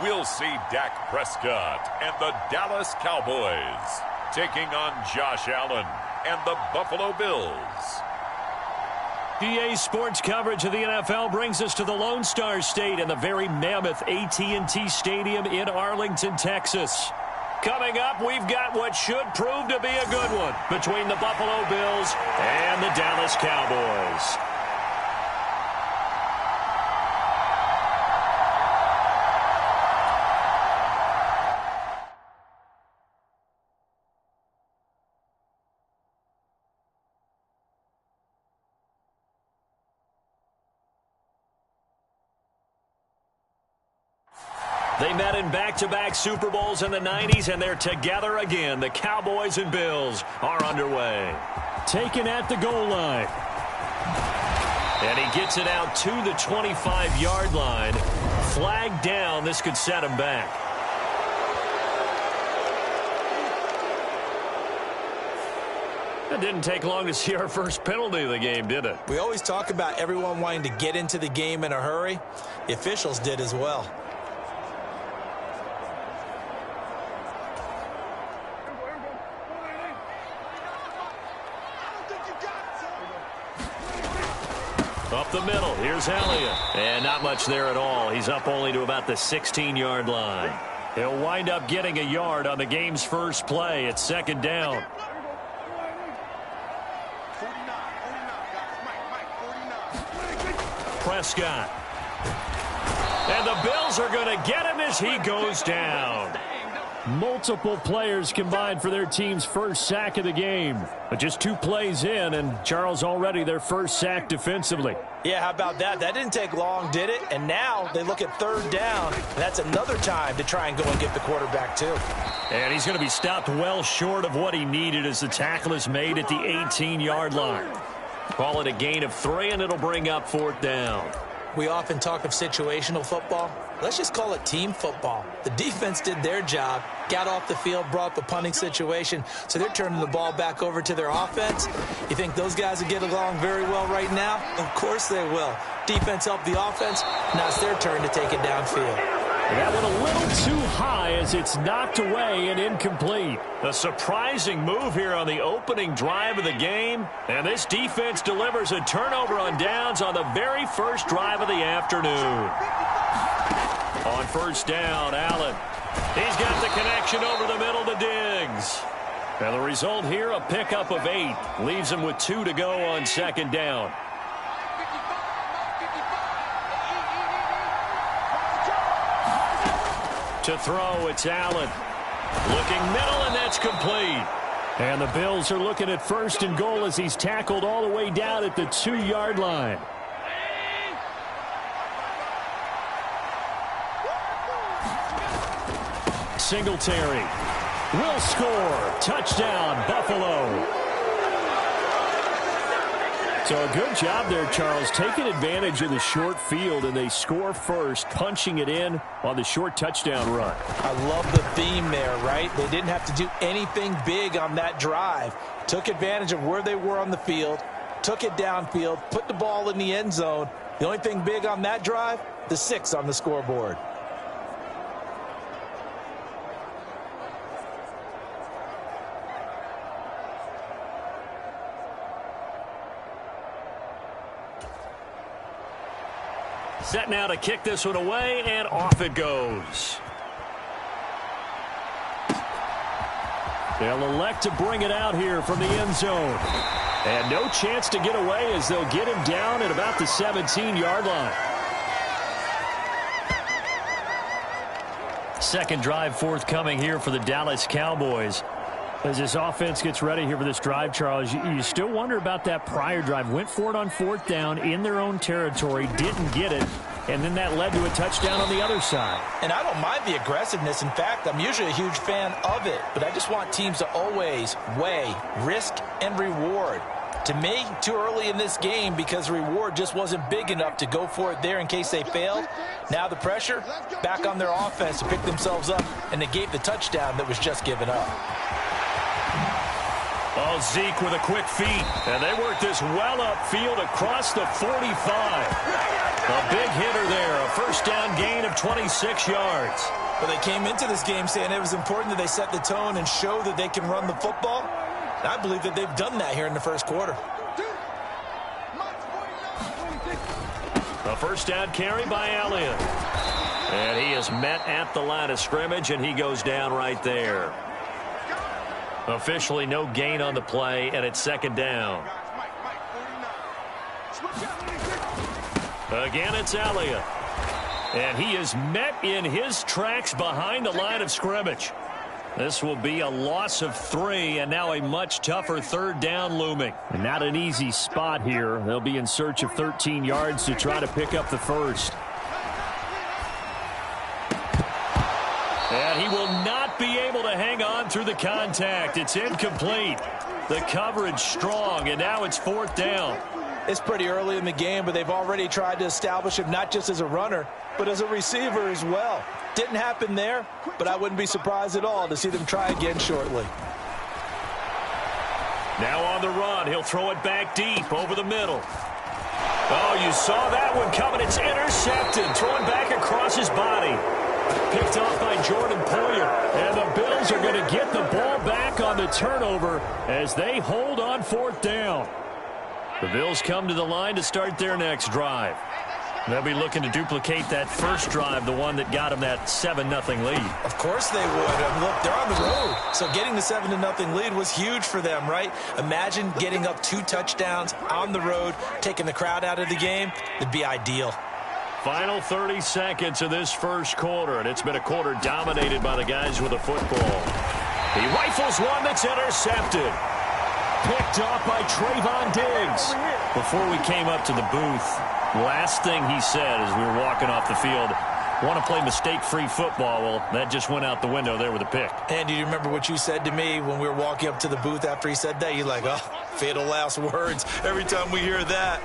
we'll see Dak Prescott and the Dallas Cowboys taking on Josh Allen and the Buffalo Bills. EA Sports coverage of the NFL brings us to the Lone Star State and the very mammoth AT&T Stadium in Arlington, Texas. Coming up, we've got what should prove to be a good one between the Buffalo Bills and the Dallas Cowboys. They met in back-to-back Super Bowls in the 90s, and they're together again. The Cowboys and Bills are underway. Taken at the goal line. And he gets it out to the 25-yard line. Flag down. This could set him back. It didn't take long to see our first penalty of the game, did it? We always talk about everyone wanting to get into the game in a hurry. The officials did as well. Up the middle, here's Elliott. And not much there at all. He's up only to about the 16-yard line. He'll wind up getting a yard on the game's first play. It's second down. Prescott. And the Bills are going to get him as he goes down. Multiple players combined for their team's first sack of the game. But just 2 plays in, and Charles already their first sack defensively. Yeah, how about that? That didn't take long, did it? And now they look at third down, and that's another time to try and go and get the quarterback, too. And he's going to be stopped well short of what he needed as the tackle is made at the 18-yard line. Call it a gain of 3, and it'll bring up fourth down. We often talk of situational football. Let's just call it team football. The defense did their job, got off the field, brought up a punting situation, so they're turning the ball back over to their offense. You think those guys will get along very well right now? Of course they will. Defense helped the offense. Now it's their turn to take it downfield. That one a little too high as it's knocked away and incomplete. A surprising move here on the opening drive of the game. And this defense delivers a turnover on downs on the very first drive of the afternoon. On first down, Allen. He's got the connection over the middle to Diggs. And the result here, a pickup of 8. Leaves him with 2 to go on second down. To throw, it's Allen. Looking middle, and that's complete. And the Bills are looking at first and goal as he's tackled all the way down at the 2-yard line. Singletary will score. Touchdown, Buffalo. So a good job there, Charles, taking advantage of the short field, and they score first, punching it in on the short touchdown run. I love the theme there, right? They didn't have to do anything big on that drive. Took advantage of where they were on the field, took it downfield, put the ball in the end zone. The only thing big on that drive, the 6 on the scoreboard. Set now to kick this one away, and off it goes. They'll elect to bring it out here from the end zone. And no chance to get away as they'll get him down at about the 17-yard line. Second drive forthcoming here for the Dallas Cowboys. As this offense gets ready here for this drive, Charles, you still wonder about that prior drive. Went for it on fourth down in their own territory, didn't get it, and then that led to a touchdown on the other side. And I don't mind the aggressiveness. In fact, I'm usually a huge fan of it, but I just want teams to always weigh risk and reward. To me, too early in this game because the reward just wasn't big enough to go for it there in case they failed. Now the pressure back on their offense to pick themselves up and negate the touchdown that was just given up. Oh, Zeke with a quick feed. And they work this well upfield across the 45. A big hitter there. A first down gain of 26 yards. Well, they came into this game saying it was important that they set the tone and show that they can run the football. And I believe that they've done that here in the first quarter. A first down carry by Elliott. And he is met at the line of scrimmage, and he goes down right there. Officially no gain on the play, and it's second down. Again, it's Elliott. And he is met in his tracks behind the line of scrimmage. This will be a loss of 3, and now a much tougher third down looming. And not an easy spot here. They'll be in search of 13 yards to try to pick up the first. And he will not be able to hang on through the contact. It's incomplete. The coverage strong, and now it's fourth down. It's pretty early in the game, but they've already tried to establish him not just as a runner, but as a receiver as well. Didn't happen there, but I wouldn't be surprised at all to see them try again shortly. Now on the run, he'll throw it back deep over the middle. Oh, you saw that one coming. It's intercepted, thrown back across his body. Picked off by Jordan Poyer. And the Bills are going to get the ball back on the turnover as they hold on fourth down. The Bills come to the line to start their next drive. They'll be looking to duplicate that first drive, the one that got them that 7-0 lead. Of course they would. Look, they're on the road. So getting the 7-0 lead was huge for them, right? Imagine getting up 2 touchdowns on the road, taking the crowd out of the game. It'd be ideal. Final 30 seconds of this first quarter, and it's been a quarter dominated by the guys with the football. He rifles one that's intercepted. Picked off by Trayvon Diggs. Before we came up to the booth, last thing he said as we were walking off the field, want to play mistake-free football. Well, that just went out the window there with a pick. And do you remember what you said to me when we were walking up to the booth after he said that? You're like, oh, fatal last words. Every time we hear that,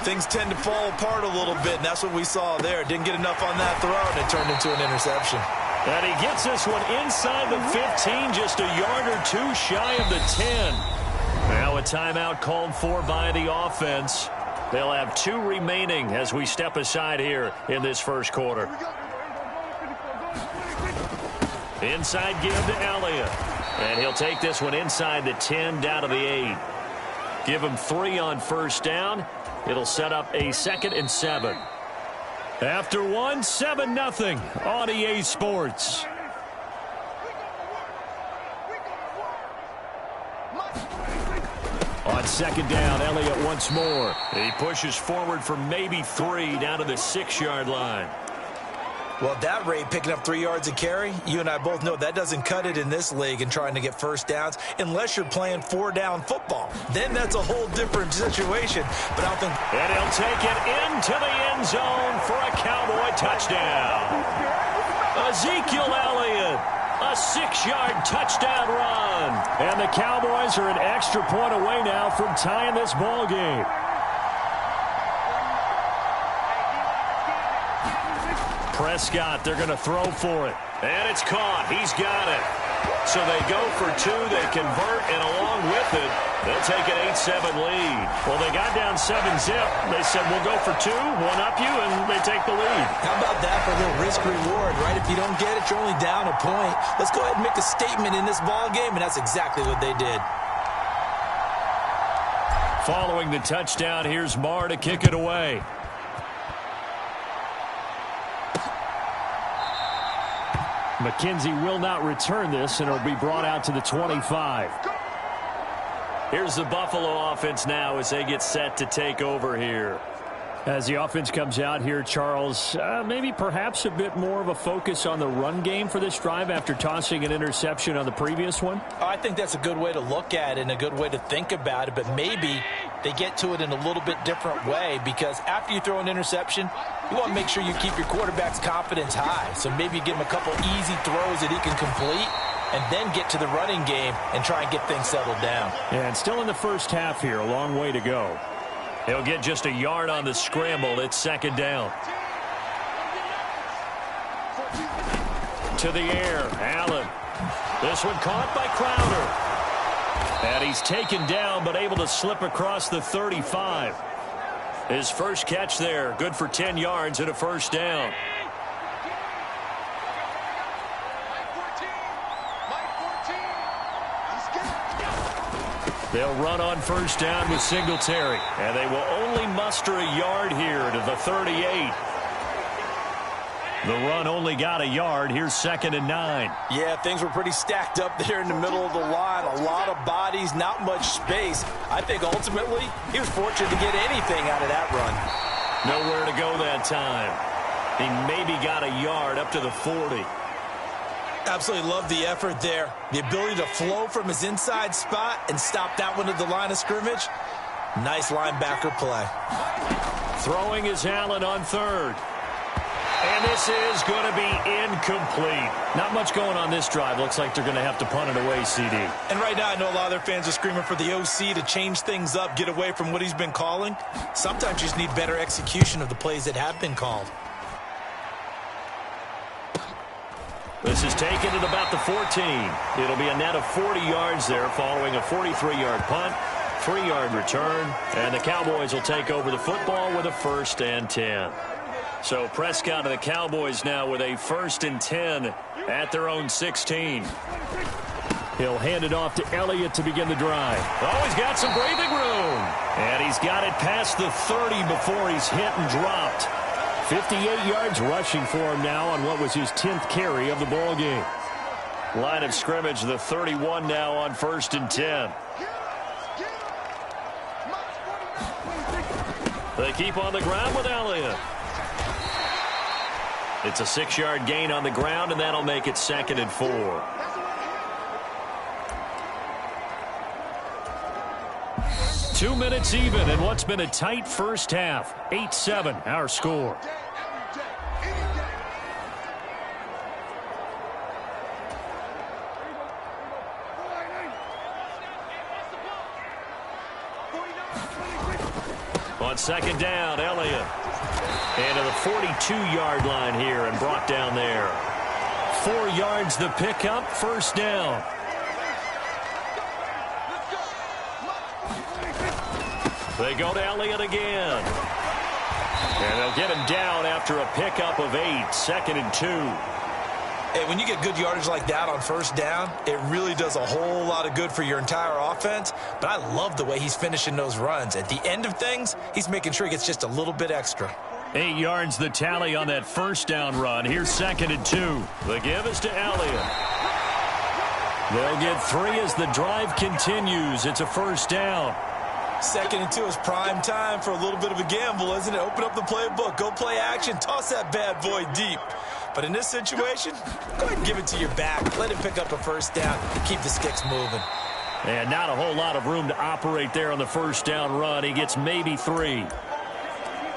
things tend to fall apart a little bit, and that's what we saw there. Didn't get enough on that throw, and it turned into an interception. And he gets this one inside the 15, just a yard or 2 shy of the 10. Now a timeout called for by the offense. They'll have 2 remaining as we step aside here in this first quarter. Inside give to Elliott. And he'll take this one inside the 10 down to the 8. Give him 3 on first down. It'll set up a 2nd and 7. After 1, 7-0 on EA Sports. On second down, Elliott once more. He pushes forward for maybe 3 down to the 6-yard line. Well, at that rate, picking up 3 yards a carry, you and I both know that doesn't cut it in this league and trying to get first downs unless you're playing 4-down football. Then that's a whole different situation. But I don't think... And he'll take it into the end zone for a Cowboy touchdown. Ezekiel Elliott, a 6-yard touchdown run. And the Cowboys are an extra point away now from tying this ball game. Prescott, they're going to throw for it. And it's caught. He's got it. So they go for 2. They convert, and along with it, they'll take an 8-7 lead. Well, they got down 7-0. They said, we'll go for 2, one up you, and they take the lead. How about that for a little risk-reward, right? If you don't get it, you're only down a point. Let's go ahead and make a statement in this ball game, and that's exactly what they did. Following the touchdown, here's Marr to kick it away. McKenzie will not return this, and it'll be brought out to the 25. Here's the Buffalo offense now as they get set to take over here. As the offense comes out here, Charles, maybe perhaps a bit more of a focus on the run game for this drive after tossing an interception on the previous one? I think that's a good way to look at it and a good way to think about it, but maybe they get to it in a little bit different way, because after you throw an interception, you want to make sure you keep your quarterback's confidence high. So maybe you give him a couple easy throws that he can complete and then get to the running game and try and get things settled down. And still in the first half here, a long way to go. He'll get just a yard on the scramble. It's second down. To the air, Allen. This one caught by Crowder. And he's taken down, but able to slip across the 35. His first catch there, good for 10 yards and a first down. They'll run on first down with Singletary. And they will only muster a yard here to the 38. The run only got a yard. Here's 2nd and 9. Yeah, things were pretty stacked up there in the middle of the line. A lot of bodies, not much space. I think ultimately he was fortunate to get anything out of that run. Nowhere to go that time. He maybe got a yard up to the 40. Absolutely love the effort there. The ability to flow from his inside spot and stop that one at the line of scrimmage. Nice linebacker play. Throwing is Allen on 3rd. And this is going to be incomplete. Not much going on this drive. Looks like they're going to have to punt it away, CD. And right now I know a lot of their fans are screaming for the OC to change things up, get away from what he's been calling. Sometimes you just need better execution of the plays that have been called. This is taken at about the 14. It'll be a net of 40 yards there following a 43-yard punt, 3-yard return, and the Cowboys will take over the football with a 1st and 10. So Prescott and the Cowboys now with a 1st and 10 at their own 16. He'll hand it off to Elliott to begin the drive. Oh, he's got some breathing room. And he's got it past the 30 before he's hit and dropped. 58 yards rushing for him now on what was his 10th carry of the ball game. Line of scrimmage, the 31 now on 1st and 10. They keep on the ground with Elliott. It's a 6-yard gain on the ground, and that'll make it 2nd and 4. Two minutes even in what's been a tight first half. 8-7, our score. On 2nd down, Elliott. And to the 42-yard line here and brought down there. 4 yards the pickup, 1st down. They go to Elliott again. And they'll get him down after a pickup of 8, 2nd and 2. Hey, when you get good yardage like that on 1st down, it really does a whole lot of good for your entire offense. But I love the way he's finishing those runs. At the end of things, he's making sure he gets just a little bit extra. 8 yards the tally on that 1st down run. Here's 2nd and 2. The give is to Elliott. They'll get 3 as the drive continues. It's a 1st down. 2nd and 2 is prime time for a little bit of a gamble, isn't it? Open up the playbook, go play action, toss that bad boy deep. But in this situation, go ahead and give it to your back. Let him pick up a 1st down, keep the sticks moving. And not a whole lot of room to operate there on the 1st down run. He gets maybe 3.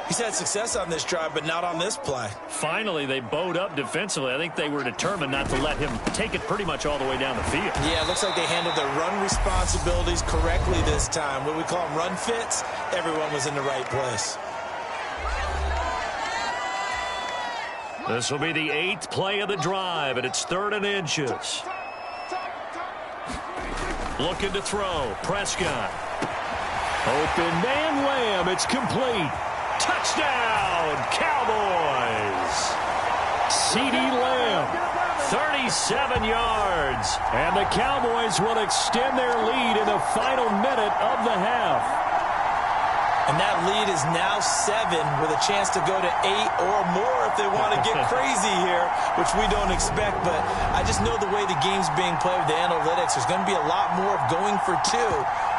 He's had success on this drive, but not on this play. Finally, they bowed up defensively. I think they were determined not to let him take it pretty much all the way down the field. Yeah, it looks like they handled their run responsibilities correctly this time. What we call them run fits, everyone was in the right place. This will be the 8th play of the drive, and it's 3rd and inches. Looking to throw. Prescott. Open man Lamb. It's complete. Touchdown, Cowboys! CeeDee Lamb, 37 yards. And the Cowboys will extend their lead in the final minute of the half. And that lead is now 7 with a chance to go to 8 or more if they want to get crazy here, which we don't expect. But I just know the way the game's being played with the analytics, there's going to be a lot more of going for 2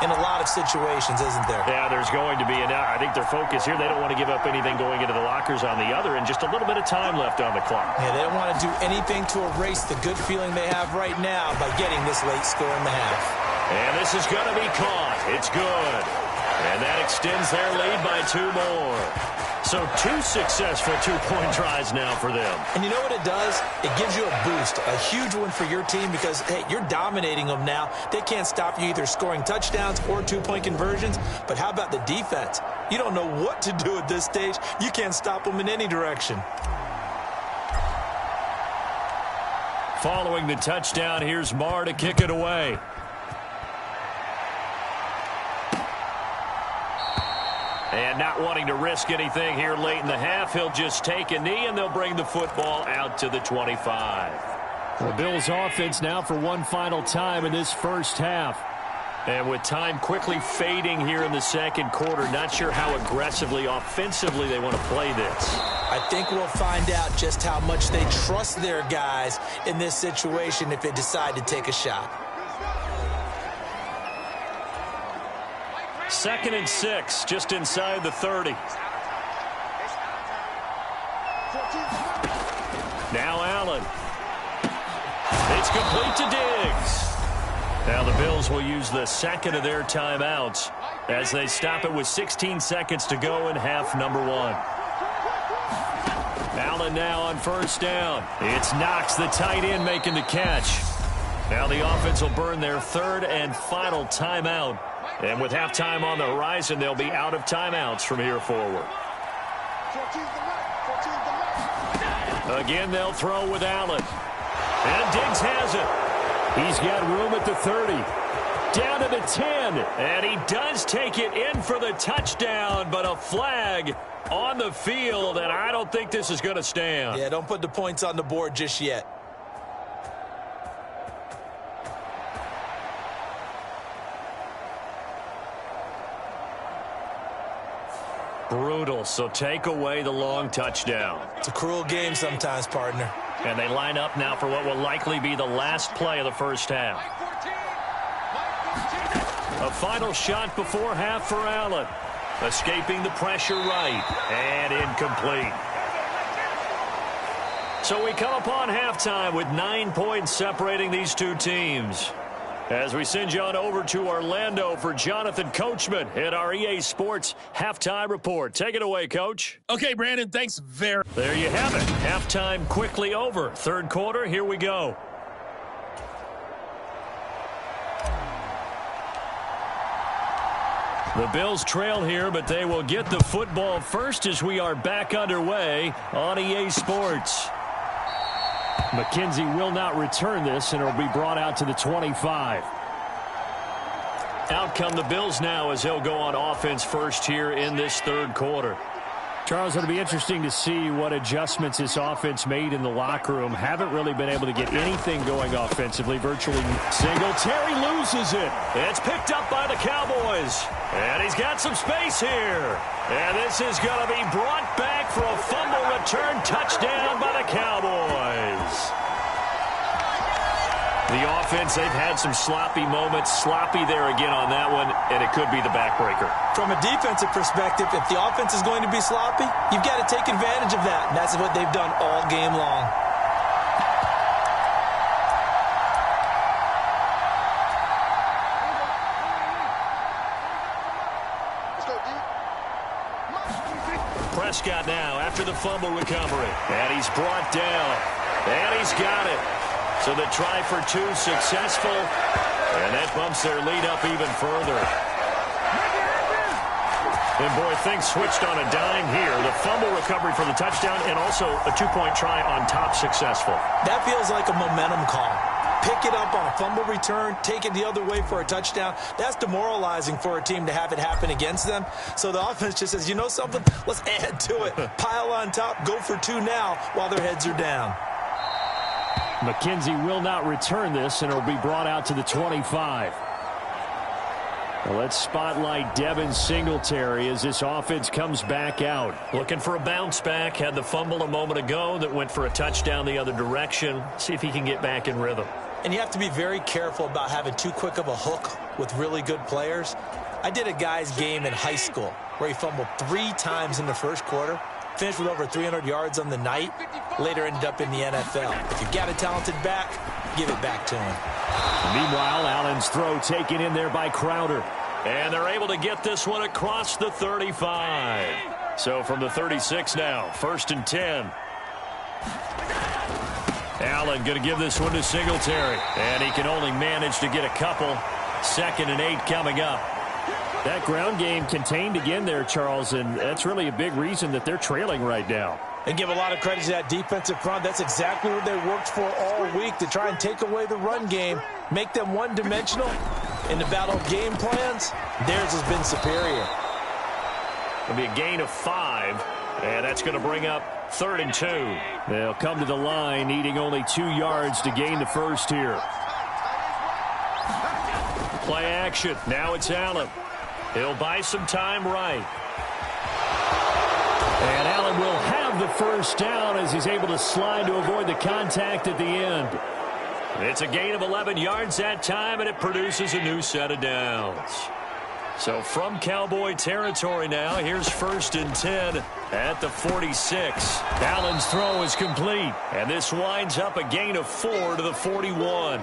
in a lot of situations, isn't there? Yeah, there's going to be. And I think their focus here, they don't want to give up anything going into the lockers on the other, and just a little bit of time left on the clock. Yeah, they don't want to do anything to erase the good feeling they have right now by getting this late score in the half. And this is going to be caught. It's good. And that extends their lead by 2 more. So 2 successful 2-point tries now for them. And you know what it does? It gives you a boost, a huge one for your team because, hey, you're dominating them now. They can't stop you either scoring touchdowns or 2-point conversions. But how about the defense? You don't know what to do at this stage. You can't stop them in any direction. Following the touchdown, here's Marr to kick it away. And not wanting to risk anything here late in the half, he'll just take a knee, and they'll bring the football out to the 25. The Bills offense now for one final time in this first half. And with time quickly fading here in the second quarter, not sure how aggressively, offensively they want to play this. I think we'll find out just how much they trust their guys in this situation if they decide to take a shot. 2nd and 6, just inside the 30. Now Allen. It's complete to Diggs. Now the Bills will use the second of their timeouts as they stop it with 16 seconds to go in half number 1. Allen now on first down. It's Knox, the tight end, making the catch. Now the offense will burn their third and final timeout. And with halftime on the horizon, they'll be out of timeouts from here forward. Again, they'll throw with Allen. And Diggs has it. He's got room at the 30. Down to the 10. And he does take it in for the touchdown, but a flag on the field, and I don't think this is going to stand. Yeah, don't put the points on the board just yet. Brutal, so take away the long touchdown. It's a cruel game sometimes, partner. And they line up now for what will likely be the last play of the first half. A final shot before half for Allen. Escaping the pressure right, and incomplete. So we come upon halftime with 9 points separating these two teams. As we send you on over to Orlando for Jonathan Coachman at our EA Sports Halftime Report. Take it away, Coach. Okay, Brandon, thanks very much. There you have it. Halftime quickly over. Third quarter, here we go. The Bills trail here, but they will get the football first as we are back underway on EA Sports. McKenzie will not return this, and it will be brought out to the 25. Out come the Bills now as they'll go on offense first here in this third quarter. Charles, it'll be interesting to see what adjustments this offense made in the locker room. Haven't really been able to get anything going offensively. Virtually Singletary loses it. It's picked up by the Cowboys. And he's got some space here. And this is going to be brought back for a fumble return touchdown by the Cowboys. The offense, they've had some sloppy moments. Sloppy there again on that one, and it could be the backbreaker. From a defensive perspective, if the offense is going to be sloppy, you've got to take advantage of that. And that's what they've done all game long. Prescott now after the fumble recovery. And he's brought down. And he's got it. So the try for two successful, and that bumps their lead up even further. And boy, things switched on a dime here. The fumble recovery for the touchdown and also a two-point try on top successful. That feels like a momentum call. Pick it up on a fumble return, take it the other way for a touchdown. That's demoralizing for a team to have it happen against them. So the offense just says, you know something? Let's add to it. Pile on top, go for two now while their heads are down. McKenzie will not return this, and it will be brought out to the 25. Well, let's spotlight Devin Singletary as this offense comes back out. Looking for a bounce back. Had the fumble a moment ago that went for a touchdown the other direction. See if he can get back in rhythm. And you have to be very careful about having too quick of a hook with really good players. I did a guy's game in high school where he fumbled 3 times in the first quarter. Finished with over 300 yards on the night. Later ended up in the NFL. If you've got a talented back, give it back to him. Meanwhile, Allen's throw taken in there by Crowder. And they're able to get this one across the 35. So from the 36 now, 1st and 10. Allen going to give this one to Singletary. And he can only manage to get a couple. 2nd and 8 coming up. That ground game contained again there, Charles, and that's really a big reason that they're trailing right now. And give a lot of credit to that defensive front. That's exactly what they worked for all week, to try and take away the run game, make them one-dimensional. In the battle of game plans, theirs has been superior. It'll be a gain of 5, and that's going to bring up 3rd and 2. They'll come to the line needing only 2 yards to gain the first here. Play action. Now it's Allen. He'll buy some time right. And Allen will have the first down as he's able to slide to avoid the contact at the end. It's a gain of 11 yards that time, and it produces a new set of downs. So from Cowboy territory now, here's 1st and 10 at the 46. Allen's throw is complete. And this winds up a gain of 4 to the 41.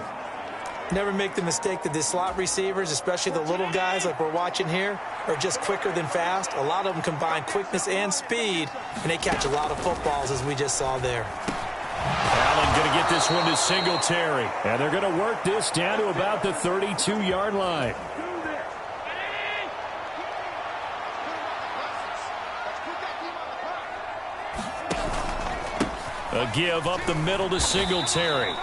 Never make the mistake that the slot receivers, especially the little guys like we're watching here, are just quicker than fast. A lot of them combine quickness and speed, and they catch a lot of footballs, as we just saw there. Allen going to get this one to Singletary. And they're going to work this down to about the 32-yard line. A give up the middle to Singletary.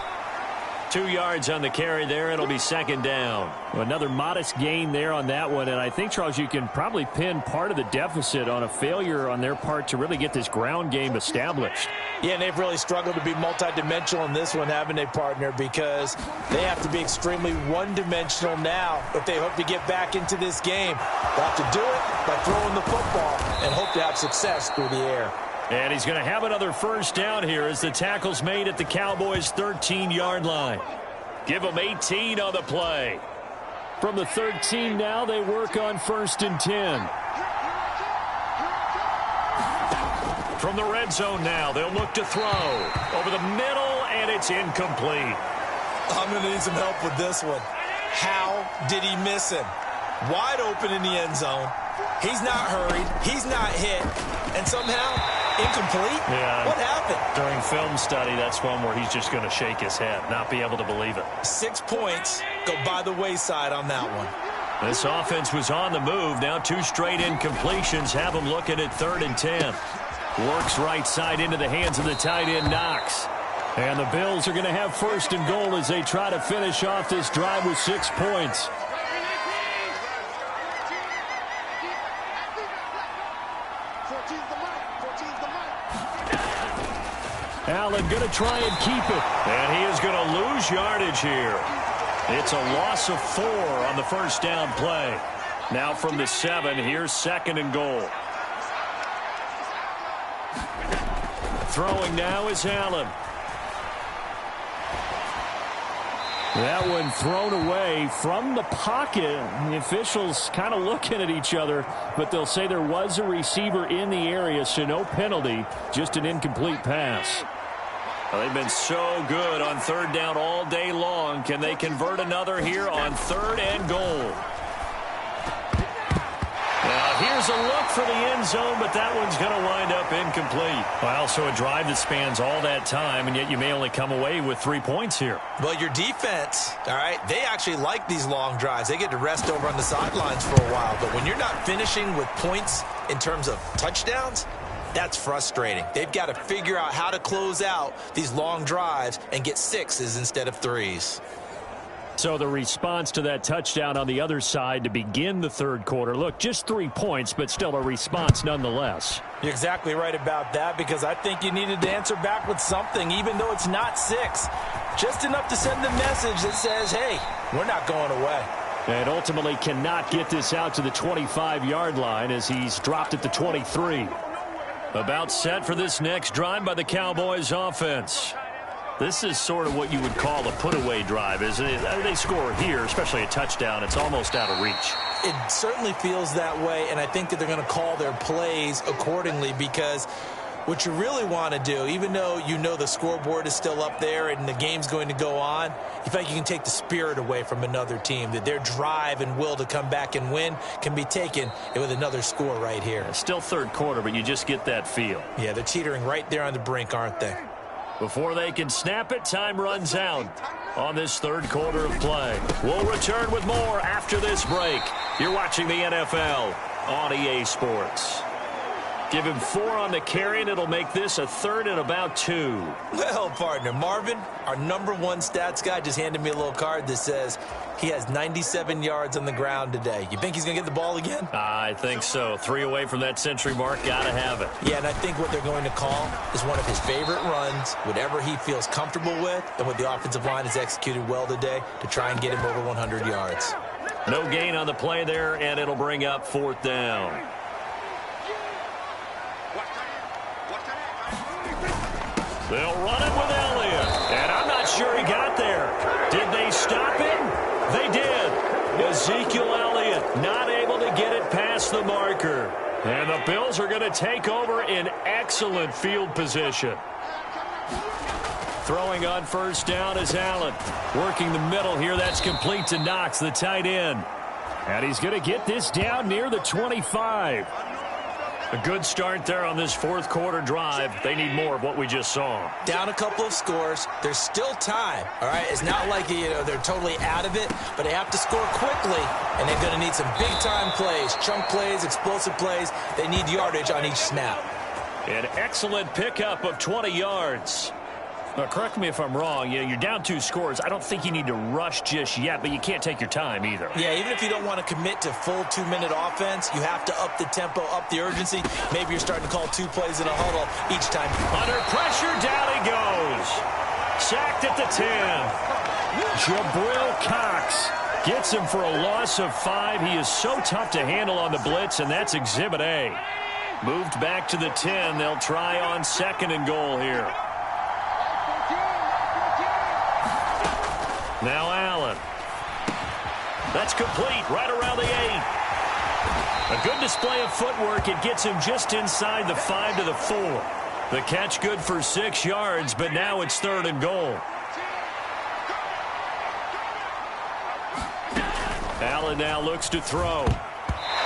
2 yards on the carry there. It'll be 2nd down. Well, another modest gain there on that one. And I think, Charles, you can probably pin part of the deficit on a failure on their part to really get this ground game established. Yeah, and they've really struggled to be multidimensional in this one, haven't they, partner? Because they have to be extremely one-dimensional now if they hope to get back into this game. They'll have to do it by throwing the football and hope to have success through the air. And he's going to have another first down here as the tackle's made at the Cowboys' 13-yard line. Give them 18 on the play. From the 13 now, they work on 1st and 10. From the red zone now, they'll look to throw. Over the middle, and it's incomplete. I'm going to need some help with this one. How did he miss him? Wide open in the end zone. He's not hurried. He's not hit. And somehow, incomplete? Yeah. What happened? During film study, that's one where he's just going to shake his head, not be able to believe it. 6 points go by the wayside on that one. This offense was on the move. Now 2 straight incompletions have them looking at 3rd and 10. Works right side into the hands of the tight end, Knox. And the Bills are going to have 1st and goal as they try to finish off this drive with 6 points. Allen going to try and keep it. And he is going to lose yardage here. It's a loss of 4 on the first down play. Now from the 7, here's 2nd and goal. Throwing now is Allen. That one thrown away from the pocket. The officials kind of looking at each other, but they'll say there was a receiver in the area, so no penalty, just an incomplete pass. Well, they've been so good on 3rd down all day long. Can they convert another here on 3rd and goal? Now, here's a look for the end zone, but that one's going to wind up incomplete. Well, so a drive that spans all that time, and yet you may only come away with 3 points here. Well, your defense, all right, they actually like these long drives. They get to rest over on the sidelines for a while. But when you're not finishing with points in terms of touchdowns, that's frustrating. They've got to figure out how to close out these long drives and get 6s instead of 3s. So the response to that touchdown on the other side to begin the 3rd quarter. Look, just 3 points, but still a response nonetheless. You're exactly right about that, because I think you needed to answer back with something, even though it's not 6. Just enough to send the message that says, hey, we're not going away. And ultimately cannot get this out to the 25-yard line as he's dropped at the 23. About set for this next drive by the Cowboys offense. This is sort of what you would call a put-away drive, isn't it? They score here, especially a touchdown. It's almost out of reach. It certainly feels that way, and I think that they're going to call their plays accordingly, because what you really want to do, even though you know the scoreboard is still up there and the game's going to go on, you feel like you can take the spirit away from another team, that their drive and will to come back and win can be taken with another score right here. Still 3rd quarter, but you just get that feel. Yeah, they're teetering right there on the brink, aren't they? Before they can snap it, time runs out on this 3rd quarter of play. We'll return with more after this break. You're watching the NFL on EA Sports. Give him 4 on the carry, and it'll make this a 3rd and about 2. Well, partner, Marvin, our #1 stats guy, just handed me a little card that says He has 97 yards on the ground today. You think he's going to get the ball again? I think so. 3 away from that century mark. Got to have it. Yeah, and I think what they're going to call is one of his favorite runs, whatever he feels comfortable with, and what the offensive line has executed well today to try and get him over 100 yards. No gain on the play there, and it'll bring up 4th down. They'll run it with Elliott, and I'm not sure he got there. Did they stop him? They did. Ezekiel Elliott not able to get it past the marker. And the Bills are going to take over in excellent field position. Throwing on 1st down is Allen. Working the middle here. That's complete to Knox, the tight end. And he's going to get this down near the 25. A good start there on this 4th quarter drive. They need more of what we just saw. Down a couple of scores. There's still time. All right, it's not like they're totally out of it, but they have to score quickly, and they're going to need some big-time plays, chunk plays, explosive plays. They need yardage on each snap. An excellent pickup of 20 yards. Now, correct me if I'm wrong. You're down 2 scores. I don't think you need to rush just yet, but you can't take your time either. Yeah, even if you don't want to commit to full 2-minute offense, you have to up the tempo, up the urgency. Maybe you're starting to call 2 plays in a huddle each time. Under pressure, down he goes. Sacked at the 10. Jabril Cox gets him for a loss of 5. He is so tough to handle on the blitz, and that's Exhibit A. Moved back to the 10. They'll try on 2nd and goal here. Now Allen. That's complete right around the 8. A good display of footwork. It gets him just inside the 5 to the 4. The catch good for 6 yards, but now it's 3rd and goal. Allen now looks to throw.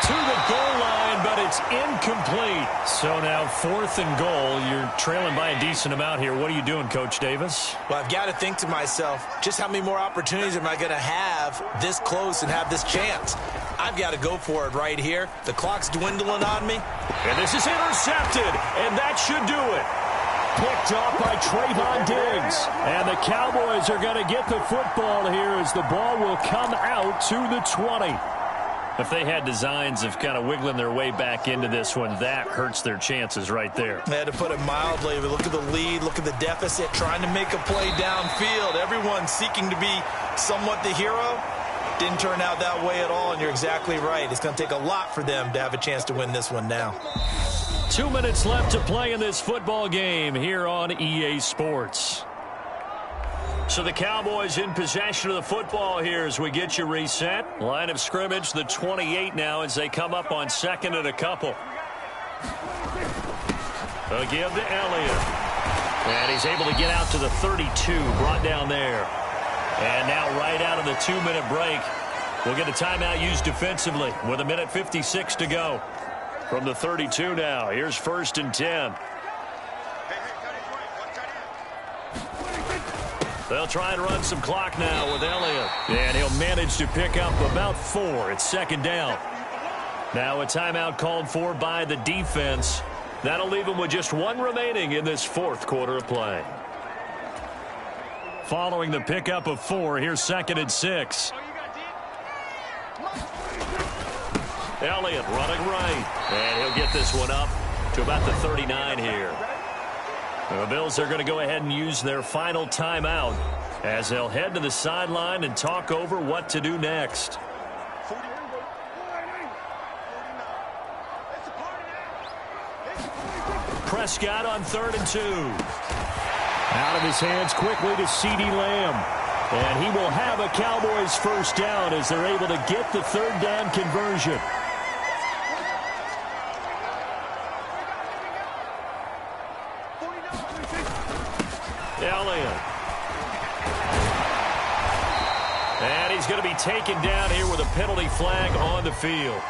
To the goal line, but it's incomplete. So now 4th and goal. You're trailing by a decent amount here. What are you doing, Coach Davis? Well, I've got to think to myself, just how many more opportunities am I going to have this close and have this chance? I've got to go for it right here. The clock's dwindling on me. And this is intercepted, and that should do it. Picked off by Trayvon Diggs. And the Cowboys are going to get the football here as the ball will come out to the 20. If they had designs of kind of wiggling their way back into this one, that hurts their chances right there. They had to put it mildly. But look at the lead. Look at the deficit. Trying to make a play downfield. Everyone seeking to be somewhat the hero. Didn't turn out that way at all, and you're exactly right. It's going to take a lot for them to have a chance to win this one now. 2 minutes left to play in this football game here on EA Sports. So the Cowboys in possession of the football here as we get you reset. Line of scrimmage, the 28 now as they come up on 2nd and a couple. They'll give to Elliott. And he's able to get out to the 32, brought down there. And now right out of the 2-minute break, we'll get a timeout used defensively with 1:56 to go. From the 32 now, here's 1st and 10. They'll try and run some clock now with Elliott. And he'll manage to pick up about 4. It's 2nd down. Now a timeout called for by the defense. That'll leave him with just 1 remaining in this 4th quarter of play. Following the pickup of 4, here's 2nd and 6. Elliott running right. And he'll get this one up to about the 39 here. The Bills are going to go ahead and use their final timeout as they'll head to the sideline and talk over what to do next. Prescott on 3rd and 2. Out of his hands quickly to CeeDee Lamb. And he will have a Cowboys 1st down as they're able to get the 3rd down conversion. Elliott. And he's going to be taken down here with a penalty flag on the field.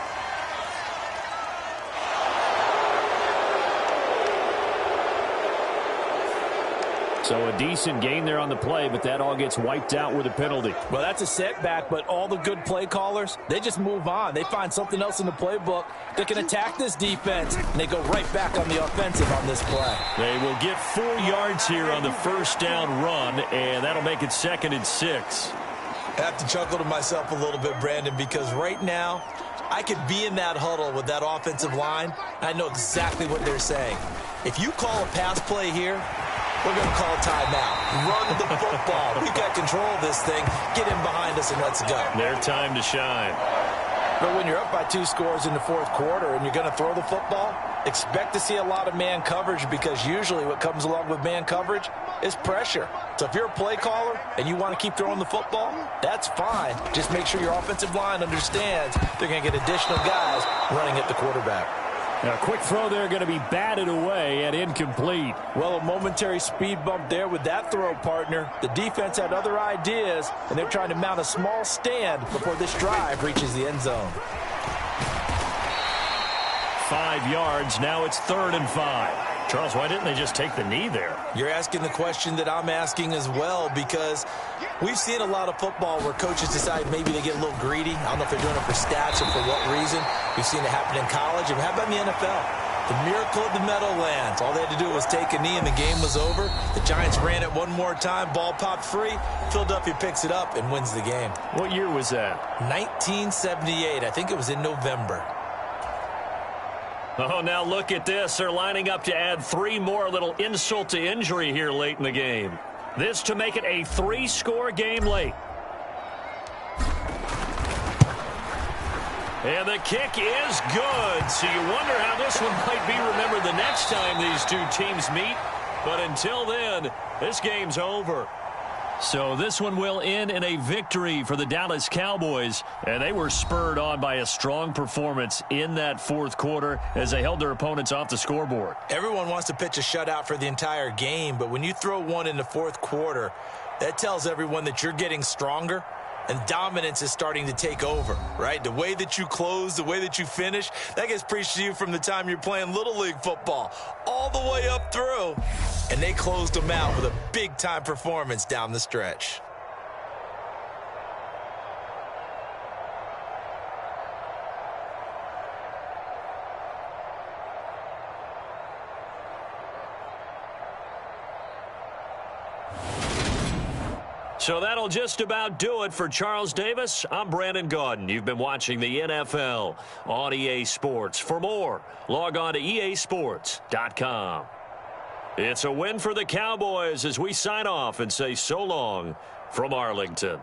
So a decent gain there on the play, but that all gets wiped out with a penalty. Well, that's a setback, but all the good play callers, they just move on. They find something else in the playbook that can attack this defense, and they go right back on the offensive on this play. They will get 4 yards here on the 1st down run, and that'll make it 2nd and 6. I have to chuckle to myself a little bit, Brandon, because right now I could be in that huddle with that offensive line. I know exactly what they're saying. If you call a pass play here, we're going to call timeout. Run the football. We've got control of this thing. Get in behind us and let's go. Their time to shine. But when you're up by 2 scores in the fourth quarter and you're going to throw the football, expect to see a lot of man coverage, because usually what comes along with man coverage is pressure. So if you're a play caller and you want to keep throwing the football, that's fine. Just make sure your offensive line understands they're going to get additional guys running at the quarterback. Now, a quick throw there going to be batted away and incomplete. Well, a momentary speed bump there with that throw, partner. The defense had other ideas, and they're trying to mount a small stand before this drive reaches the end zone. 5 yards. Now it's 3rd and 5. Charles, why didn't they just take the knee there? You're asking the question that I'm asking as well, because we've seen a lot of football where coaches decide maybe they get a little greedy. I don't know if they're doing it for stats or for what reason. We've seen it happen in college. And how about in the NFL? The miracle of the Meadowlands. All they had to do was take a knee and the game was over. The Giants ran it one more time. Ball popped free. Philadelphia picks it up and wins the game. What year was that? 1978. I think it was in November. Oh, now look at this. They're lining up to add 3 more, little insult to injury here late in the game. This to make it a 3-score game late. And the kick is good. So you wonder how this one might be remembered the next time these two teams meet. But until then, this game's over. So this one will end in a victory for the Dallas Cowboys. And they were spurred on by a strong performance in that fourth quarter as they held their opponents off the scoreboard. Everyone wants to pitch a shutout for the entire game, but when you throw one in the fourth quarter, that tells everyone that you're getting stronger and dominance is starting to take over, right? The way that you close, the way that you finish, that gets preached to you from the time you're playing Little League football all the way up through. And they closed them out with a big-time performance down the stretch. So that'll just about do it for Charles Davis. I'm Brandon Gaudin. You've been watching the NFL on EA Sports. For more, log on to easports.com. It's a win for the Cowboys as we sign off and say so long from Arlington.